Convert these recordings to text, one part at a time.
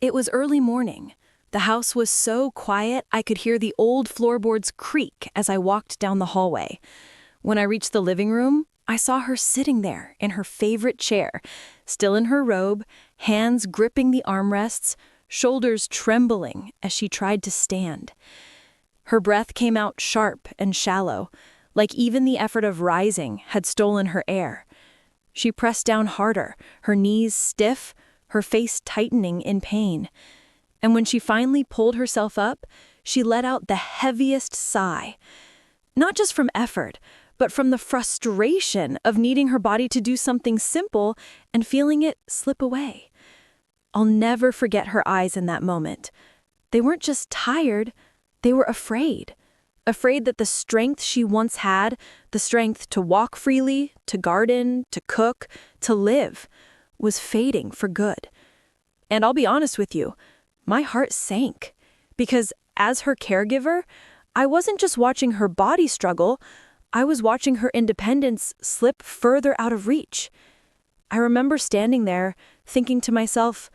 It was early morning. The house was so quiet I could hear the old floorboards creak as I walked down the hallway. When I reached the living room, I saw her sitting there in her favorite chair, still in her robe, hands gripping the armrests, shoulders trembling as she tried to stand. Her breath came out sharp and shallow, like even the effort of rising had stolen her air. She pressed down harder, her knees stiff, her face tightening in pain. And when she finally pulled herself up, she let out the heaviest sigh. Not just from effort, but from the frustration of needing her body to do something simple and feeling it slip away. I'll never forget her eyes in that moment. They weren't just tired, they were afraid. Afraid that the strength she once had, the strength to walk freely, to garden, to cook, to live, was fading for good. And I'll be honest with you, my heart sank. Because as her caregiver, I wasn't just watching her body struggle, I was watching her independence slip further out of reach. I remember standing there, thinking to myself,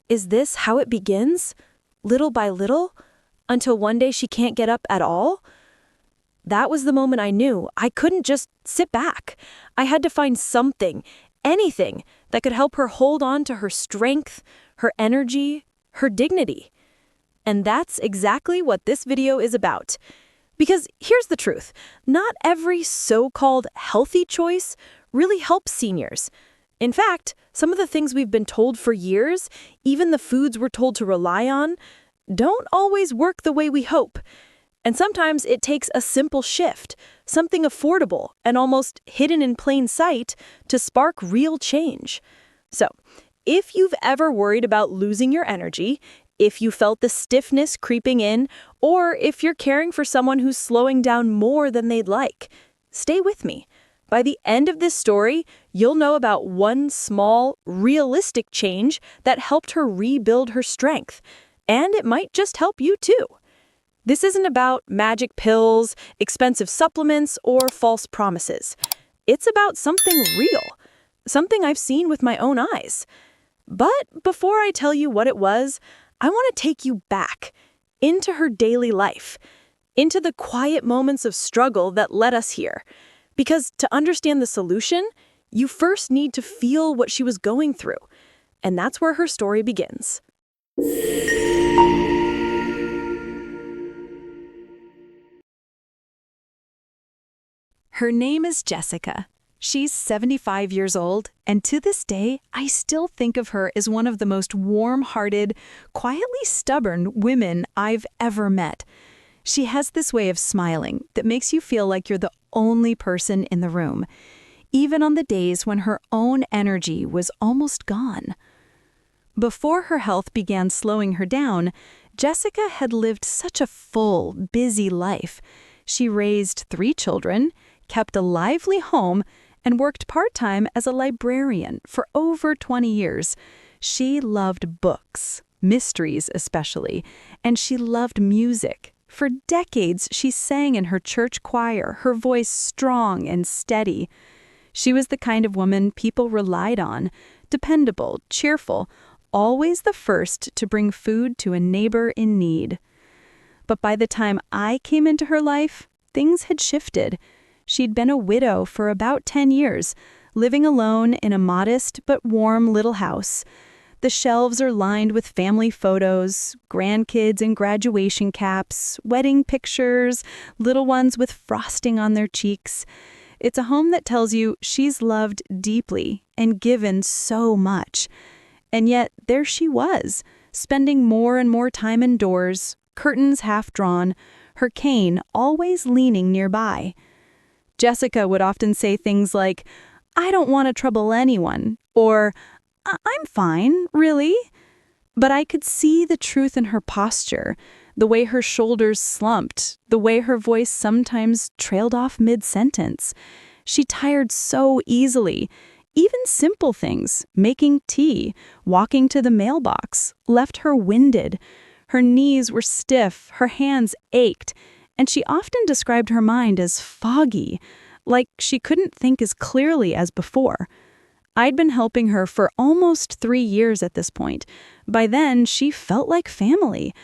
is this how it begins? Little by little? Until one day she can't get up at all? That was the moment I knew I couldn't just sit back. I had to find something, anything, that could help her hold on to her strength, her energy, her dignity. And that's exactly what this video is about. Because here's the truth, not every so-called healthy choice really helps seniors. In fact, some of the things we've been told for years, even the foods we're told to rely on, don't always work the way we hope. And sometimes it takes a simple shift, something affordable and almost hidden in plain sight to spark real change. So, if you've ever worried about losing your energy, if you felt the stiffness creeping in, or if you're caring for someone who's slowing down more than they'd like, stay with me. By the end of this story, you'll know about one small, realistic change that helped her rebuild her strength. And it might just help you too. This isn't about magic pills, expensive supplements, or false promises. It's about something real, something I've seen with my own eyes. But before I tell you what it was, I want to take you back into her daily life, into the quiet moments of struggle that led us here. Because to understand the solution, you first need to feel what she was going through. And that's where her story begins. Her name is Jessica. She's 75 years old, and to this day, I still think of her as one of the most warm-hearted, quietly stubborn women I've ever met. She has this way of smiling that makes you feel like you're the only person in the room, even on the days when her own energy was almost gone. Before her health began slowing her down, Jessica had lived such a full, busy life. She raised 3 children, kept a lively home, and worked part-time as a librarian for over 20 years. She loved books, mysteries especially, and she loved music. For decades, she sang in her church choir, her voice strong and steady. She was the kind of woman people relied on, dependable, cheerful, always the first to bring food to a neighbor in need. But by the time I came into her life, things had shifted. She'd been a widow for about 10 years, living alone in a modest but warm little house. The shelves are lined with family photos, grandkids in graduation caps, wedding pictures, little ones with frosting on their cheeks. It's a home that tells you she's loved deeply and given so much. And yet, there she was, spending more and more time indoors, curtains half drawn, her cane always leaning nearby. Jessica would often say things like, "I don't want to trouble anyone," or "I'm fine, really." But I could see the truth in her posture, the way her shoulders slumped, the way her voice sometimes trailed off mid-sentence. She tired so easily. Even simple things, making tea, walking to the mailbox, left her winded. Her knees were stiff, her hands ached, and she often described her mind as foggy, like she couldn't think as clearly as before. I'd been helping her for almost 3 years at this point. By then, she felt like family.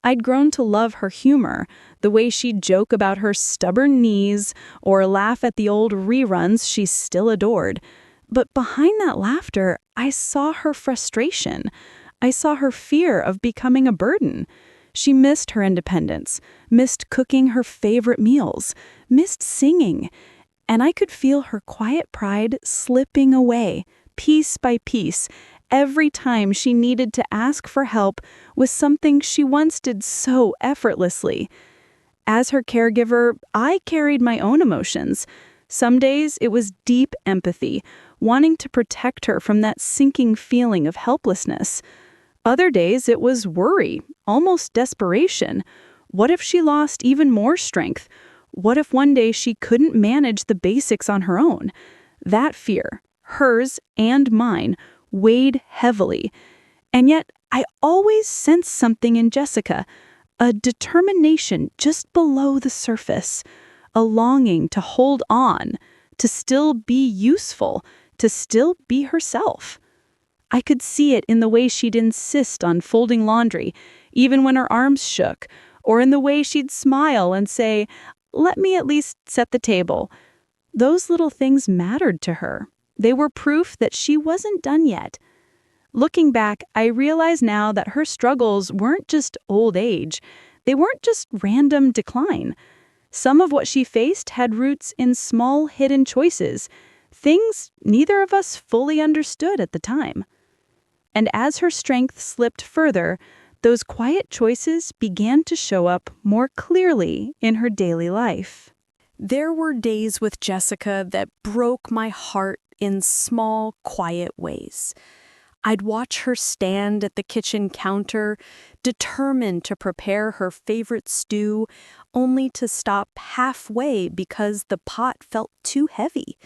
I'd grown to love her humor, the way she'd joke about her stubborn knees or laugh at the old reruns she still adored. But behind that laughter, I saw her frustration. I saw her fear of becoming a burden. She missed her independence, missed cooking her favorite meals, missed singing, and I could feel her quiet pride slipping away, piece by piece, every time she needed to ask for help with something she once did so effortlessly. As her caregiver, I carried my own emotions. Some days it was deep empathy, wanting to protect her from that sinking feeling of helplessness. Other days it was worry, almost desperation. What if she lost even more strength? What if one day she couldn't manage the basics on her own? That fear, hers and mine, weighed heavily. And yet, I always sensed something in Jessica, a determination just below the surface, a longing to hold on, to still be useful, to still be herself. I could see it in the way she'd insist on folding laundry, even when her arms shook, or in the way she'd smile and say, "Let me at least set the table." Those little things mattered to her. They were proof that she wasn't done yet. Looking back, I realize now that her struggles weren't just old age. They weren't just random decline. Some of what she faced had roots in small, hidden choices, things neither of us fully understood at the time. And as her strength slipped further, those quiet choices began to show up more clearly in her daily life. There were days with Jessica that broke my heart in small, quiet ways. I'd watch her stand at the kitchen counter, determined to prepare her favorite stew, only to stop halfway because the pot felt too heavy.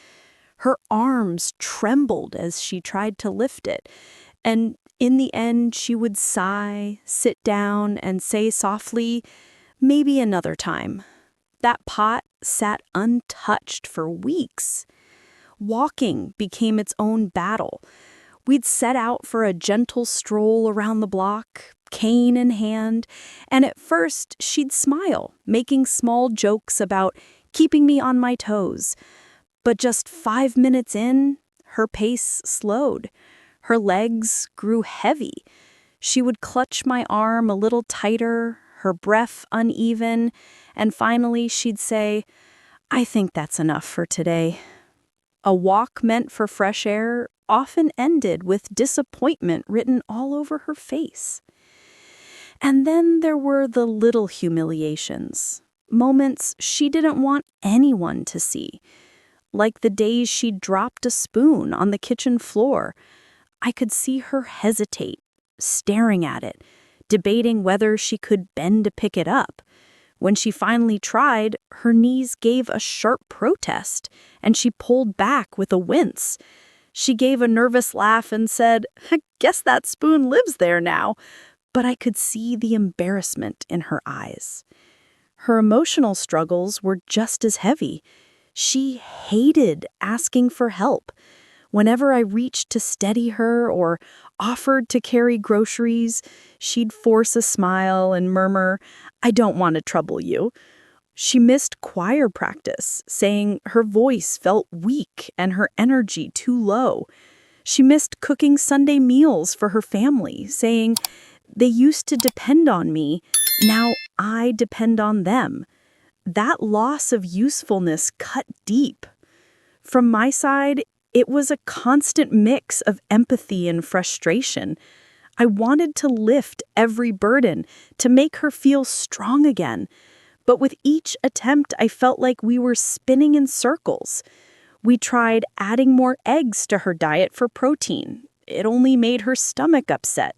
Her arms trembled as she tried to lift it, and in the end she would sigh, sit down, and say softly, "Maybe another time." That pot sat untouched for weeks. Walking became its own battle. We'd set out for a gentle stroll around the block, cane in hand, and at first she'd smile, making small jokes about keeping me on my toes. But just 5 minutes in, her pace slowed. Her legs grew heavy. She would clutch my arm a little tighter, her breath uneven, and finally she'd say, "I think that's enough for today." A walk meant for fresh air often ended with disappointment written all over her face. And then there were the little humiliations, moments she didn't want anyone to see, like the days she dropped a spoon on the kitchen floor. I could see her hesitate, staring at it, debating whether she could bend to pick it up. When she finally tried, her knees gave a sharp protest, and she pulled back with a wince. She gave a nervous laugh and said, "I guess that spoon lives there now." But I could see the embarrassment in her eyes. Her emotional struggles were just as heavy. She hated asking for help. Whenever I reached to steady her or offered to carry groceries, she'd force a smile and murmur, "I don't want to trouble you." She missed choir practice, saying her voice felt weak and her energy too low. She missed cooking Sunday meals for her family, saying, "They used to depend on me, now I depend on them." That loss of usefulness cut deep. From my side, it was a constant mix of empathy and frustration. I wanted to lift every burden, to make her feel strong again. But with each attempt, I felt like we were spinning in circles. We tried adding more eggs to her diet for protein. It only made her stomach upset.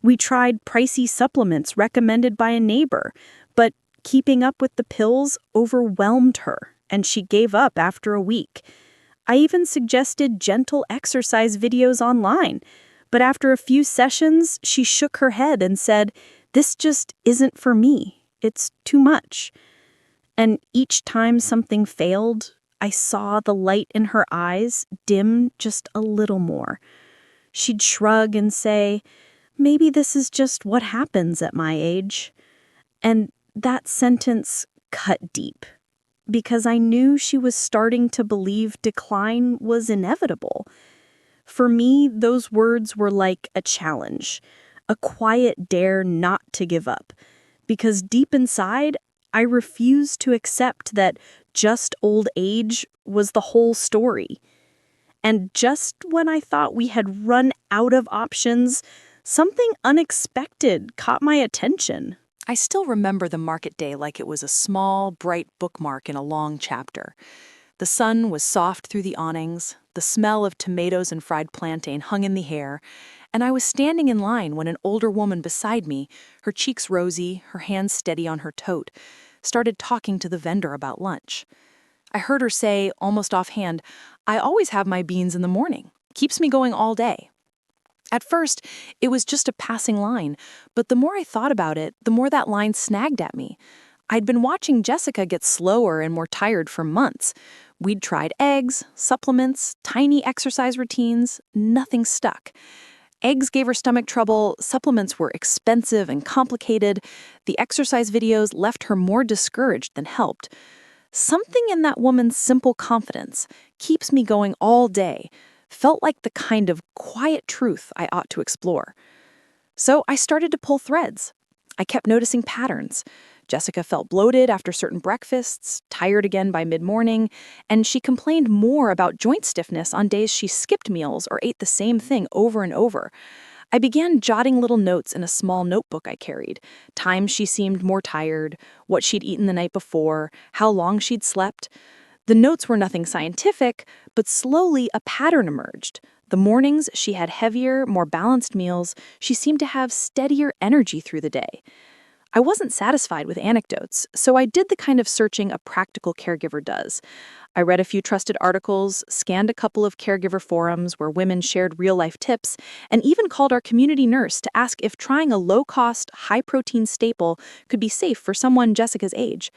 We tried pricey supplements recommended by a neighbor, but keeping up with the pills overwhelmed her, and she gave up after a week. I even suggested gentle exercise videos online, but after a few sessions, she shook her head and said, "This just isn't for me. It's too much." And each time something failed, I saw the light in her eyes dim just a little more. She'd shrug and say, "Maybe this is just what happens at my age." And that sentence cut deep, because I knew she was starting to believe decline was inevitable. For me, those words were like a challenge, a quiet dare not to give up, because deep inside, I refused to accept that just old age was the whole story. And just when I thought we had run out of options, something unexpected caught my attention. I still remember the market day like it was a small, bright bookmark in a long chapter. The sun was soft through the awnings, the smell of tomatoes and fried plantain hung in the air, and I was standing in line when an older woman beside me, her cheeks rosy, her hands steady on her tote, started talking to the vendor about lunch. I heard her say, almost offhand, "I always have my beans in the morning. Keeps me going all day." At first, it was just a passing line, but the more I thought about it, the more that line snagged at me. I'd been watching Jessica get slower and more tired for months. We'd tried eggs, supplements, tiny exercise routines, nothing stuck. Eggs gave her stomach trouble, supplements were expensive and complicated, the exercise videos left her more discouraged than helped. Something in that woman's simple confidence, "keeps me going all day," felt like the kind of quiet truth I ought to explore. So I started to pull threads. I kept noticing patterns. Jessica felt bloated after certain breakfasts, tired again by mid-morning, and she complained more about joint stiffness on days she skipped meals or ate the same thing over and over. I began jotting little notes in a small notebook I carried. Times she seemed more tired, what she'd eaten the night before, how long she'd slept. The notes were nothing scientific, but slowly a pattern emerged. The mornings she had heavier, more balanced meals. She seemed to have steadier energy through the day. I wasn't satisfied with anecdotes, so I did the kind of searching a practical caregiver does. I read a few trusted articles, scanned a couple of caregiver forums where women shared real-life tips, and even called our community nurse to ask if trying a low-cost, high-protein staple could be safe for someone Jessica's age.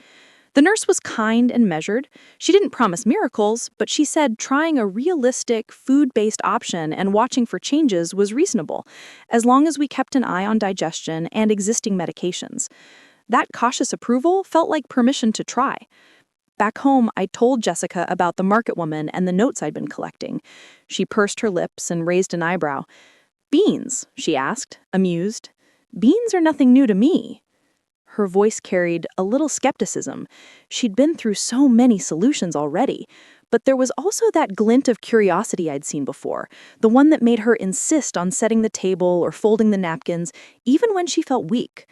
The nurse was kind and measured. She didn't promise miracles, but she said trying a realistic, food-based option and watching for changes was reasonable, as long as we kept an eye on digestion and existing medications. That cautious approval felt like permission to try. Back home, I told Jessica about the market woman and the notes I'd been collecting. She pursed her lips and raised an eyebrow. "Beans?" she asked, amused. "Beans are nothing new to me." Her voice carried a little skepticism. She'd been through so many solutions already, but there was also that glint of curiosity I'd seen before, the one that made her insist on setting the table or folding the napkins, even when she felt weak.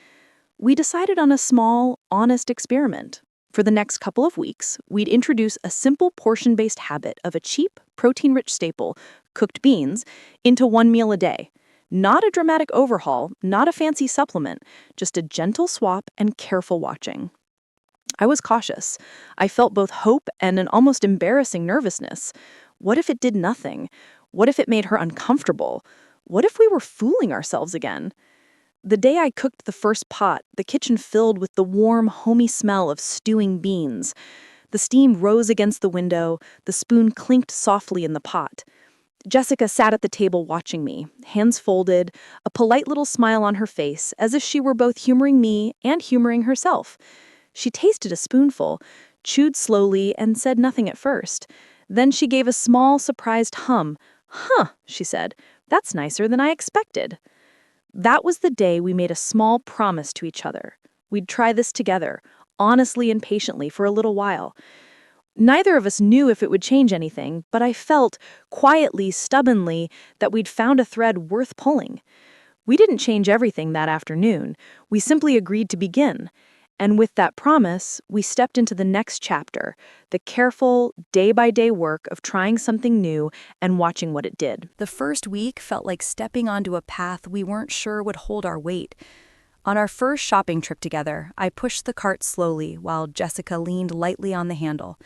We decided on a small, honest experiment. For the next couple of weeks, we'd introduce a simple portion-based habit of a cheap, protein-rich staple, cooked beans, into one meal a day. Not a dramatic overhaul, not a fancy supplement, just a gentle swap and careful watching. I was cautious. I felt both hope and an almost embarrassing nervousness. What if it did nothing? What if it made her uncomfortable? What if we were fooling ourselves again? The day I cooked the first pot, the kitchen filled with the warm, homey smell of stewing beans. The steam rose against the window, the spoon clinked softly in the pot. Jessica sat at the table watching me, hands folded, a polite little smile on her face, as if she were both humoring me and humoring herself. She tasted a spoonful, chewed slowly, and said nothing at first. Then she gave a small, surprised hum. "Huh," she said, "that's nicer than I expected." That was the day we made a small promise to each other. We'd try this together, honestly and patiently, for a little while. Neither of us knew if it would change anything, but I felt, quietly, stubbornly, that we'd found a thread worth pulling. We didn't change everything that afternoon. We simply agreed to begin. And with that promise, we stepped into the next chapter, the careful, day-by-day work of trying something new and watching what it did. The first week felt like stepping onto a path we weren't sure would hold our weight. On our first shopping trip together, I pushed the cart slowly while Jessica leaned lightly on the handle.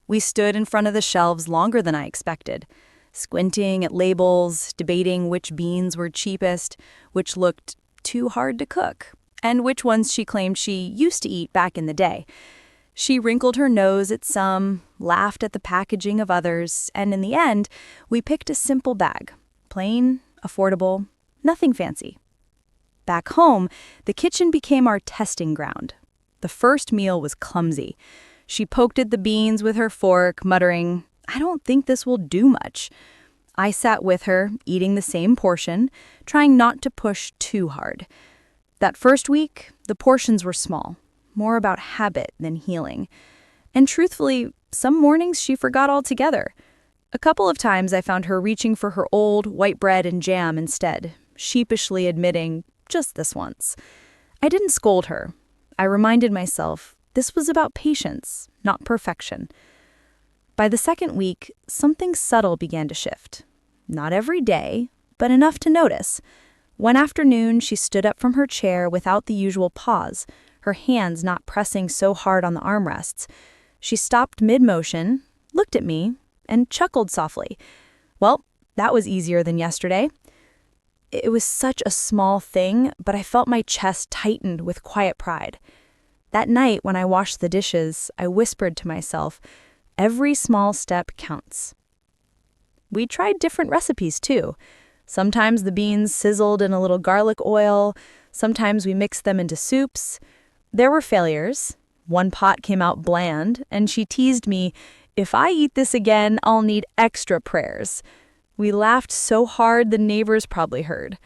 We stood in front of the shelves longer than I expected, squinting at labels, debating which beans were cheapest, which looked too hard to cook, and which ones she claimed she used to eat back in the day. She wrinkled her nose at some, laughed at the packaging of others, and in the end, we picked a simple bag. Plain, affordable, nothing fancy. Back home, the kitchen became our testing ground. The first meal was clumsy. She poked at the beans with her fork, muttering, "I don't think this will do much." I sat with her, eating the same portion, trying not to push too hard. That first week, the portions were small, more about habit than healing. And truthfully, some mornings she forgot altogether. A couple of times I found her reaching for her old white bread and jam instead, sheepishly admitting, "Just this once." I didn't scold her. I reminded myself this was about patience, not perfection. By the second week, something subtle began to shift. Not every day, but enough to notice. One afternoon, she stood up from her chair without the usual pause, her hands not pressing so hard on the armrests. She stopped mid-motion, looked at me, and chuckled softly. Well, that was easier than yesterday. It was such a small thing, but I felt my chest tightened with quiet pride. That night, when I washed the dishes, I whispered to myself, every small step counts. We tried different recipes, too. Sometimes the beans sizzled in a little garlic oil. Sometimes we mixed them into soups. There were failures. One pot came out bland, and she teased me, "If I eat this again, I'll need extra prayers." We laughed so hard the neighbors probably heard.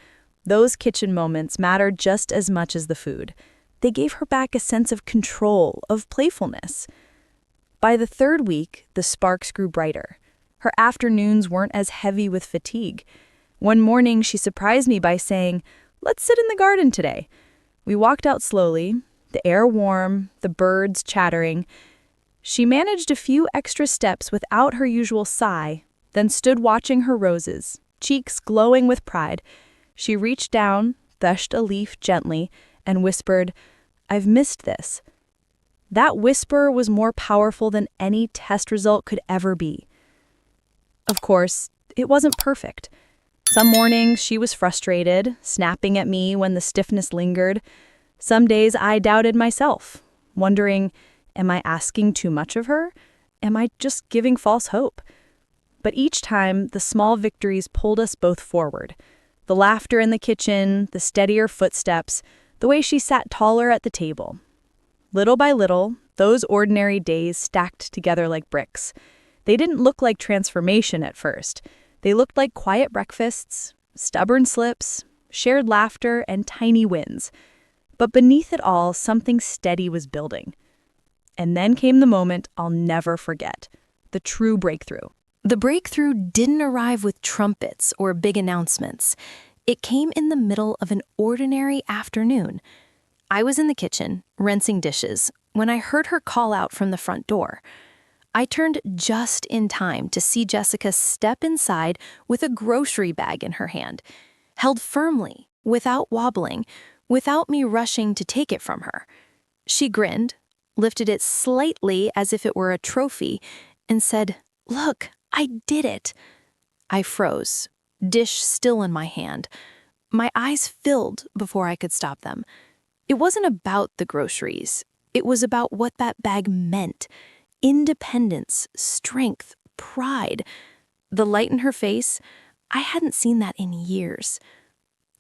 Those kitchen moments mattered just as much as the food. They gave her back a sense of control, of playfulness. By the third week, the sparks grew brighter. Her afternoons weren't as heavy with fatigue. One morning, she surprised me by saying, "Let's sit in the garden today." We walked out slowly, the air warm, the birds chattering. She managed a few extra steps without her usual sigh, then stood watching her roses, cheeks glowing with pride. She reached down, threshed a leaf gently, and whispered, "I've missed this." That whisper was more powerful than any test result could ever be. Of course, it wasn't perfect. Some mornings she was frustrated, snapping at me when the stiffness lingered. Some days I doubted myself, wondering, am I asking too much of her? Am I just giving false hope? But each time, the small victories pulled us both forward. The laughter in the kitchen, the steadier footsteps, the way she sat taller at the table. Little by little, those ordinary days stacked together like bricks. They didn't look like transformation at first. They looked like quiet breakfasts, stubborn slips, shared laughter, and tiny wins. But beneath it all, something steady was building. And then came the moment I'll never forget, the true breakthrough. The breakthrough didn't arrive with trumpets or big announcements. It came in the middle of an ordinary afternoon. I was in the kitchen, rinsing dishes, when I heard her call out from the front door. I turned just in time to see Jessica step inside with a grocery bag in her hand, held firmly, without wobbling, without me rushing to take it from her. She grinned, lifted it slightly as if it were a trophy, and said, "Look, I did it." I froze, dish still in my hand. My eyes filled before I could stop them. It wasn't about the groceries. It was about what that bag meant. Independence, strength, pride. The light in her face, I hadn't seen that in years.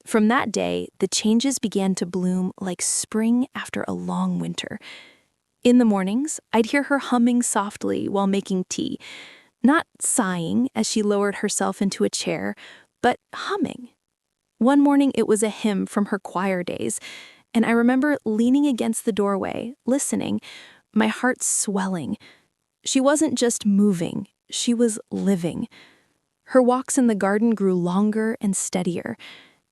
From that day, the changes began to bloom like spring after a long winter. In the mornings, I'd hear her humming softly while making tea, not sighing as she lowered herself into a chair, but humming. One morning, it was a hymn from her choir days, and I remember leaning against the doorway, listening, my heart swelling. She wasn't just moving, she was living. Her walks in the garden grew longer and steadier.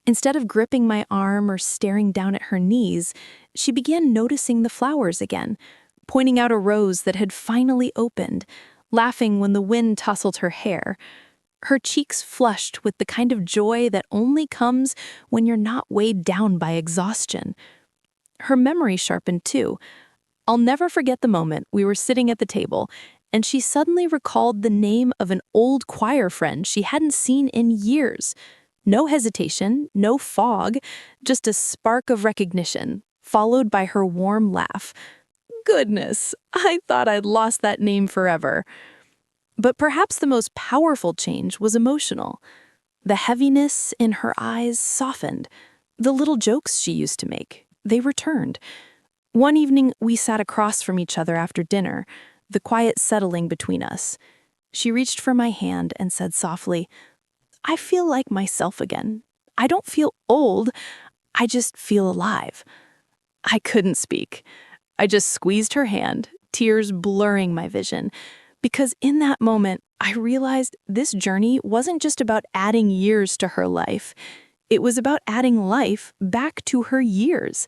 Instead of gripping my arm or staring down at her knees, she began noticing the flowers again, pointing out a rose that had finally opened, laughing when the wind tousled her hair. Her cheeks flushed with the kind of joy that only comes when you're not weighed down by exhaustion. Her memory sharpened too. I'll never forget the moment we were sitting at the table, and she suddenly recalled the name of an old choir friend she hadn't seen in years. No hesitation, no fog, just a spark of recognition, followed by her warm laugh. goodness, I thought I'd lost that name forever. But perhaps the most powerful change was emotional. The heaviness in her eyes softened. The little jokes she used to make, they returned. One evening, we sat across from each other after dinner, the quiet settling between us. She reached for my hand and said softly, "I feel like myself again. I don't feel old, I just feel alive." I couldn't speak. I just squeezed her hand, tears blurring my vision, because in that moment, I realized this journey wasn't just about adding years to her life. It was about adding life back to her years.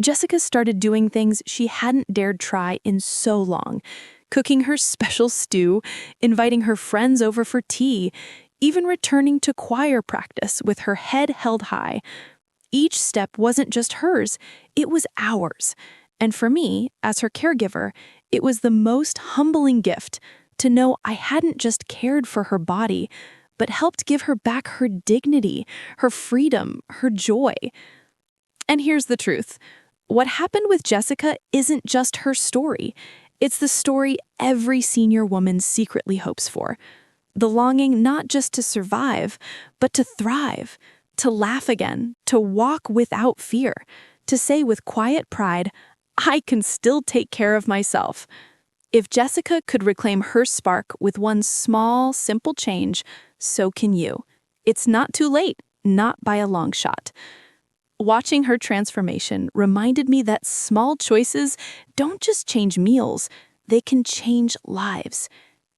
Jessica started doing things she hadn't dared try in so long, cooking her special stew, inviting her friends over for tea, even returning to choir practice with her head held high. Each step wasn't just hers, it was ours. And for me, as her caregiver, it was the most humbling gift to know I hadn't just cared for her body, but helped give her back her dignity, her freedom, her joy. And here's the truth. What happened with Jessica isn't just her story. It's the story every senior woman secretly hopes for. The longing not just to survive, but to thrive, to laugh again, to walk without fear, to say with quiet pride, "I can still take care of myself." If Jessica could reclaim her spark with one small, simple change, so can you. It's not too late, not by a long shot. Watching her transformation reminded me that small choices don't just change meals, they can change lives.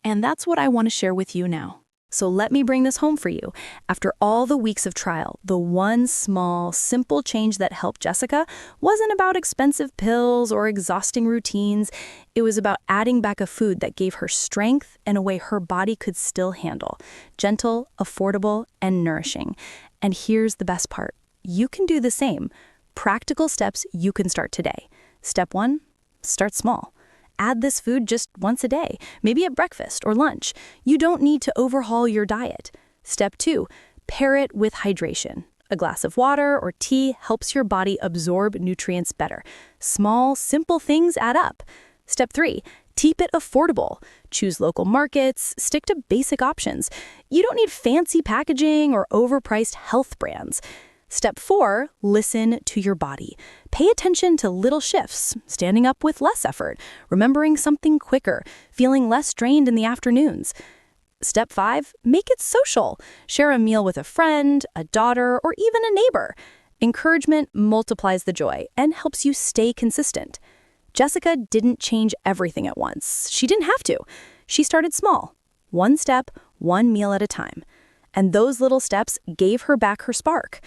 And that's what I want to share with you now. So let me bring this home for you. After all the weeks of trial, the one small, simple change that helped Jessica wasn't about expensive pills or exhausting routines. It was about adding back a food that gave her strength in a way her body could still handle. Gentle, affordable, and nourishing. And here's the best part. You can do the same. Practical steps you can start today. Step 1, start small. Add this food just once a day, maybe at breakfast or lunch. You don't need to overhaul your diet. Step 2, pair it with hydration. A glass of water or tea helps your body absorb nutrients better. Small, simple things add up. Step 3, keep it affordable. Choose local markets, stick to basic options. You don't need fancy packaging or overpriced health brands. Step 4, listen to your body. Pay attention to little shifts, standing up with less effort, remembering something quicker, feeling less drained in the afternoons. Step 5, make it social. Share a meal with a friend, a daughter, or even a neighbor. Encouragement multiplies the joy and helps you stay consistent. Jessica didn't change everything at once. She didn't have to. She started small, one step, one meal at a time. And those little steps gave her back her spark.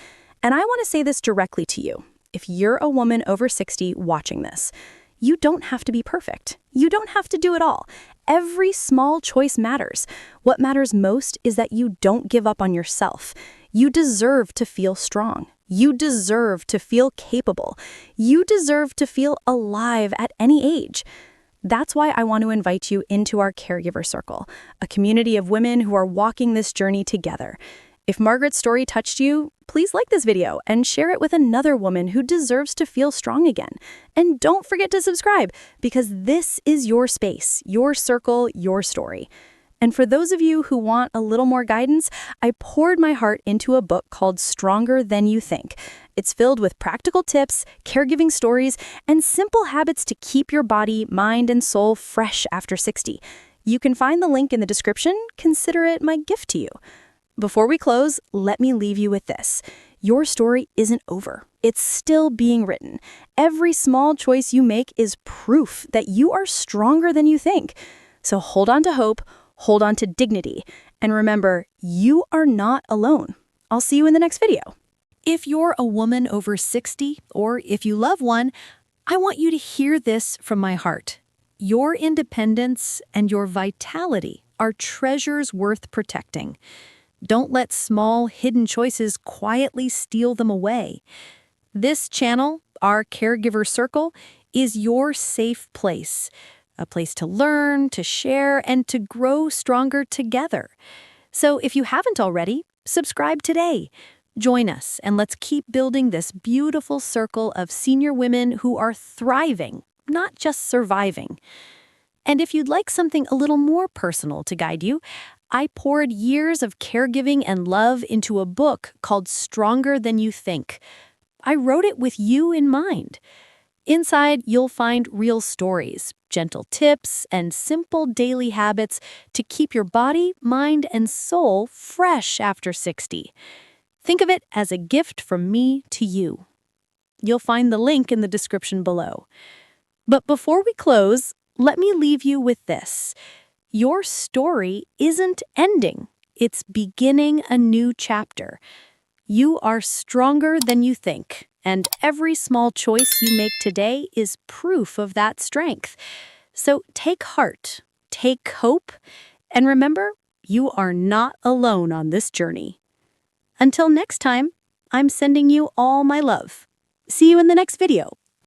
And I want to say this directly to you. If you're a woman over 60 watching this, you don't have to be perfect. You don't have to do it all. Every small choice matters. What matters most is that you don't give up on yourself. You deserve to feel strong. You deserve to feel capable. You deserve to feel alive at any age. That's why I want to invite you into our Caregiver Circle, a community of women who are walking this journey together. If Margaret's story touched you, please like this video and share it with another woman who deserves to feel strong again. And don't forget to subscribe, because this is your space, your circle, your story. And for those of you who want a little more guidance, I poured my heart into a book called Stronger Than You Think. It's filled with practical tips, caregiving stories, and simple habits to keep your body, mind, and soul fresh after 60. You can find the link in the description. Consider it my gift to you. Before we close, let me leave you with this. Your story isn't over. It's still being written. Every small choice you make is proof that you are stronger than you think. So hold on to hope, hold on to dignity, and remember, you are not alone. I'll see you in the next video. If you're a woman over 60, or if you love one, I want you to hear this from my heart. Your independence and your vitality are treasures worth protecting. Don't let small, hidden choices quietly steal them away. This channel, our Caregiver Circle, is your safe place. A place to learn, to share, and to grow stronger together. So if you haven't already, subscribe today. Join us, and let's keep building this beautiful circle of senior women who are thriving, not just surviving. And if you'd like something a little more personal to guide you, I poured years of caregiving and love into a book called Stronger Than You Think. I wrote it with you in mind. Inside, you'll find real stories, gentle tips, and simple daily habits to keep your body, mind, and soul fresh after 60. Think of it as a gift from me to you. You'll find the link in the description below. But before we close, let me leave you with this. Your story isn't ending. It's beginning a new chapter. You are stronger than you think, and every small choice you make today is proof of that strength. So take heart, take hope, and remember, you are not alone on this journey. Until next time, I'm sending you all my love. See you in the next video.